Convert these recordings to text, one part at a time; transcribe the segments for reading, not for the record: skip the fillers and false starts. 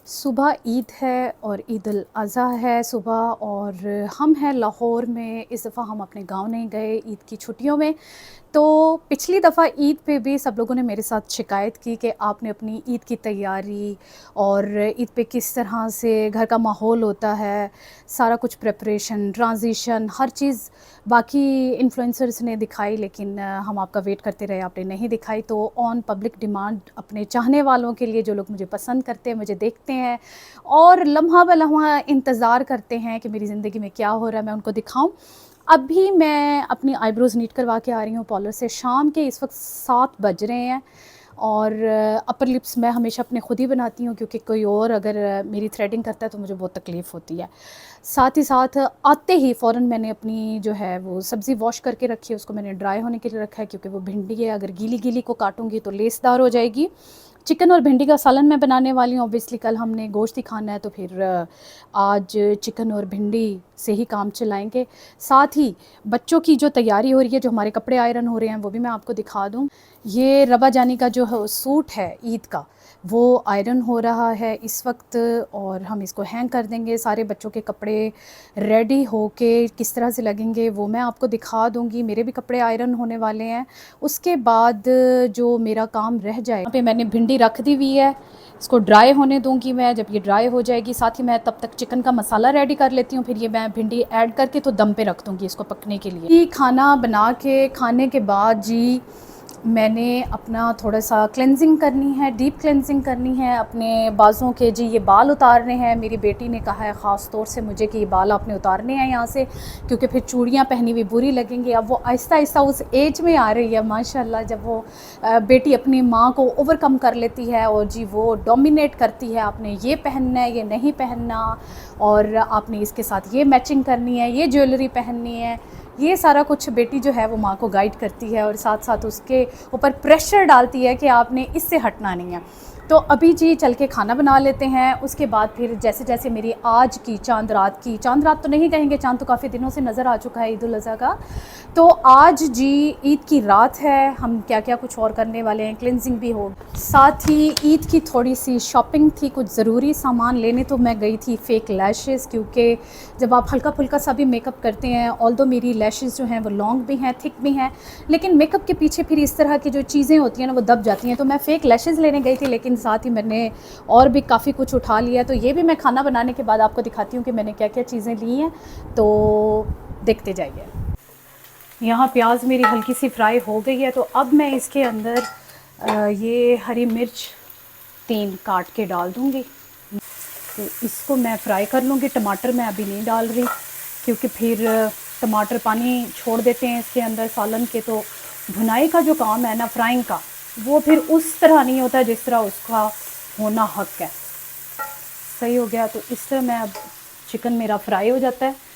सुबह ईद है और ईद उल अज़हा है सुबह, और हम हैं लाहौर में। इस दफ़ा हम अपने गांव नहीं गए ईद की छुट्टियों में। तो पिछली दफ़ा ईद पे भी सब लोगों ने मेरे साथ शिकायत की कि आपने अपनी ईद की तैयारी और ईद पे किस तरह से घर का माहौल होता है, सारा कुछ प्रिपरेशन, ट्रांजिशन, हर चीज़ बाकी इन्फ्लुएंसर्स ने दिखाई, लेकिन हम आपका वेट करते रहे, आपने नहीं दिखाई। तो ऑन पब्लिक डिमांड अपने चाहने वालों के लिए, जो लोग मुझे पसंद करते हैं, मुझे देखते हैं और लम्हा ब लम्हा इंतज़ार करते हैं कि मेरी ज़िंदगी में क्या हो रहा है, मैं उनको दिखाऊं। अभी मैं अपनी आईब्रोज़ नीट करवा के आ रही हूँ पार्लर से। शाम के इस वक्त 7 बज रहे हैं और अपर लिप्स मैं हमेशा अपने खुद ही बनाती हूँ, क्योंकि कोई और अगर मेरी थ्रेडिंग करता है तो मुझे बहुत तकलीफ़ होती है। साथ ही साथ आते ही फ़ौरन मैंने अपनी जो है वो सब्ज़ी वॉश करके रखी है, उसको मैंने ड्राई होने के लिए रखा है, क्योंकि वो भिंडी है, अगर गीली गीली को काटूँगी तो लेसदार हो जाएगी। चिकन और भिंडी का सालन मैं बनाने वाली हूँ। ऑब्वियसली कल हमने गोश्त ही खाना है, तो फिर आज चिकन और भिंडी से ही काम चलाएंगे। साथ ही बच्चों की जो तैयारी हो रही है, जो हमारे कपड़े आयरन हो रहे हैं, वो भी मैं आपको दिखा दूँ। ये रबा जानी का जो सूट है ईद का, वो आयरन हो रहा है इस वक्त और हम इसको हैंग कर देंगे। सारे बच्चों के कपड़े रेडी होके किस तरह से लगेंगे वो मैं आपको दिखा दूँगी। मेरे भी कपड़े आयरन होने वाले हैं। उसके बाद जो मेरा काम रह जाए, यहाँ पे मैंने भिंडी रख दी हुई है, इसको ड्राई होने दूंगी मैं। जब ये ड्राई हो जाएगी, साथ ही मैं तब तक चिकन का मसाला रेडी कर लेती हूँ, फिर ये मैं भिंडी ऐड करके तो दम पे रख दूँगी इसको पकने के लिए। ये खाना बना के खाने के बाद जी मैंने अपना थोड़ा सा क्लेंजिंग करनी है, डीप क्लेंजिंग करनी है अपने बालों के। जी ये बाल उतारने हैं। मेरी बेटी ने कहा है ख़ास तौर से मुझे कि ये बाल आपने उतारने हैं यहाँ से, क्योंकि फिर चूड़ियाँ पहनी हुई बुरी लगेंगी। अब वो आहिस्ता आहिस्ता उस एज में आ रही है माशाल्लाह, जब वो बेटी अपनी माँ को ओवरकम कर लेती है और जी वो डोमिनेट करती है, आपने ये पहनना है, ये नहीं पहनना, और आपने इसके साथ ये मैचिंग करनी है, ये ज्वेलरी पहननी है। ये सारा कुछ बेटी जो है वो माँ को गाइड करती है और साथ साथ उसके ऊपर प्रेशर डालती है कि आपने इससे हटना नहीं है। तो अभी जी चल के खाना बना लेते हैं। उसके बाद फिर जैसे जैसे मेरी आज की चांद रात तो नहीं कहेंगे, चांद तो काफ़ी दिनों से नज़र आ चुका है ईद उल अज़हा का। तो आज जी ईद की रात है, हम क्या क्या कुछ और करने वाले हैं, क्लिनजिंग भी हो, साथ ही ईद की थोड़ी सी शॉपिंग थी, कुछ ज़रूरी सामान लेने। तो मैं गई थी फेक लैशेज़, क्योंकि जब आप हल्का फुल्का सा भी मेकअप करते हैं, ऑल्दो मेरी लैशेज़ जो हैं वो लॉन्ग भी हैं, थिक भी हैं, लेकिन मेकअप के पीछे फिर इस तरह की जो चीज़ें होती हैं ना वो दब जाती हैं। तो मैं फ़ेक लैशेज़ लेने गई थी, लेकिन साथ ही मैंने और भी काफ़ी कुछ उठा लिया। तो ये भी मैं खाना बनाने के बाद आपको दिखाती हूँ कि मैंने क्या क्या चीज़ें ली हैं, तो देखते जाइए। यहाँ प्याज मेरी हल्की सी फ्राई हो गई है, तो अब मैं इसके अंदर ये हरी मिर्च 3 काट के डाल दूँगी। तो इसको मैं फ्राई कर लूँगी। टमाटर मैं अभी नहीं डाल रही, क्योंकि फिर टमाटर पानी छोड़ देते हैं इसके अंदर सालन के। तो भुनाई का जो काम है ना, फ्राइंग का, वो फिर उस तरह नहीं होता जिस तरह उसका होना हक है। सही हो गया। तो इस तरह मैं अब चिकन मेरा फ्राई हो जाता है।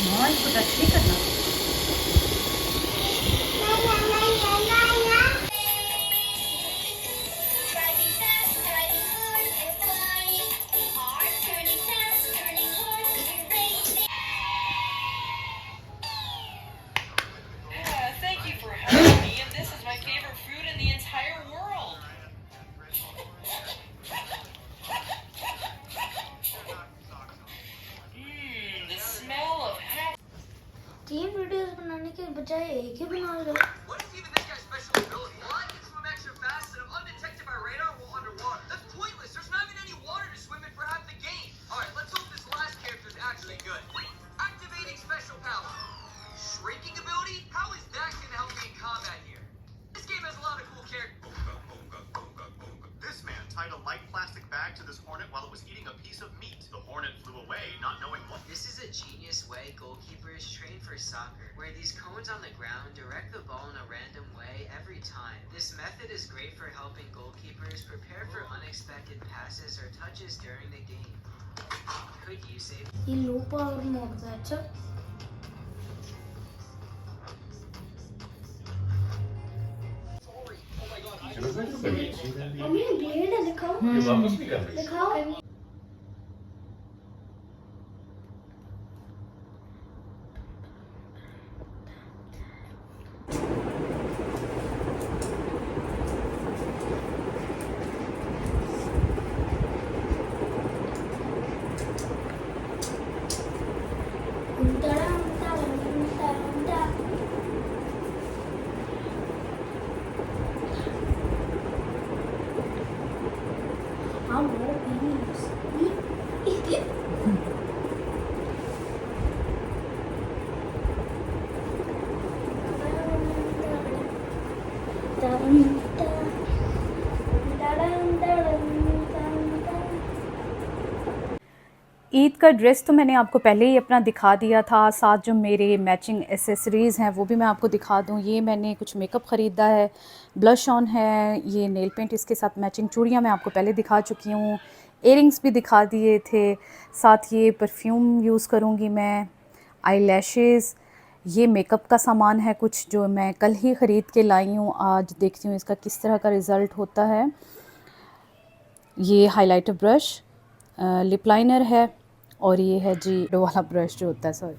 हाँ, इसको टच नहीं करना। Thank you for having me, and this is my favorite fruit in the entire world. The smell of happiness. 3 videos बनाने के बजाय एक ही बना लो। What is even this guy's special ability? Well, I can swim extra fast and I'm undetected by radar while underwater. That's pointless. There's not even any water to swim in for half the game. Alright, let's hope this last character is actually good. Activating special power. Shrinking ability? for soccer, where these cones on the ground direct the ball in a random way every time. This method is great for helping goalkeepers prepare for unexpected passes or touches during the game. Could you save? ये low power mode था अच्छा mummy blade है दिखाओ दिखाओ ईद का dress तो मैंने आपको पहले ही अपना दिखा दिया था, साथ जो मेरे मैचिंग एसेसरीज़ हैं वो भी मैं आपको दिखा दूँ। ये मैंने कुछ मेकअप ख़रीदा है, ब्लश ऑन है, ये नेल पेंट, इसके साथ मैचिंग चूड़ियाँ मैं आपको पहले दिखा चुकी हूँ, इयरिंग्स भी दिखा दिए थे, साथ ये परफ्यूम यूज़ करूँगी मैं, आई लैशेज़, ये मेकअप का सामान है कुछ जो मैं कल ही ख़रीद के लाई हूँ, आज देखती हूँ इसका किस तरह का रिज़ल्ट होता है। ये हाइलाइटर ब्रश, लिप लाइनर है और ये है जी वाला ब्रश जो होता है, सॉरी,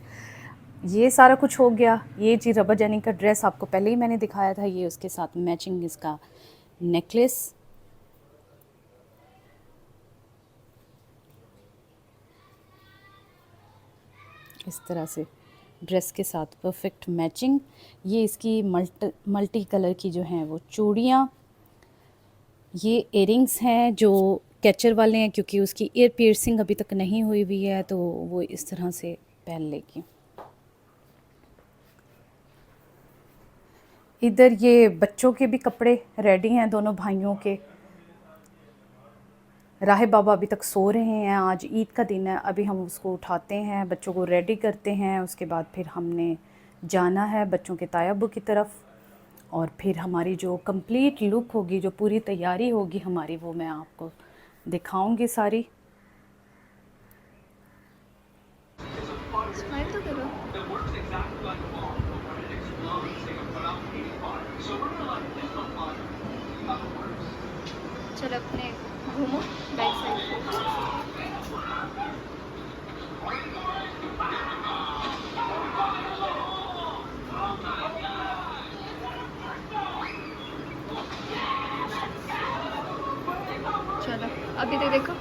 ये सारा कुछ हो गया। ये जी रबर जैनी का ड्रेस आपको पहले ही मैंने दिखाया था, ये उसके साथ मैचिंग इसका नेकलेस, इस तरह से ड्रेस के साथ परफेक्ट मैचिंग। ये इसकी मल्टी कलर की जो हैं वो चूड़ियाँ, ये इयरिंग्स हैं जो कैचर वाले हैं क्योंकि उसकी ईयर पियर्सिंग अभी तक नहीं हुई हुई है तो वो इस तरह से पहन लेगी। इधर ये बच्चों के भी कपड़े रेडी हैं दोनों भाइयों के। राहे बाबा अभी तक सो रहे हैं, आज ईद का दिन है, अभी हम उसको उठाते हैं, बच्चों को रेडी करते हैं, उसके बाद फिर हमने जाना है बच्चों के ताया अब्बू की तरफ और फिर हमारी जो कंप्लीट लुक होगी, जो पूरी तैयारी होगी हमारी, वो मैं आपको दिखाऊंगी सारी। स्माइल तो करो चलो अपने घूमो बैक साइड चलो अभी तो देखो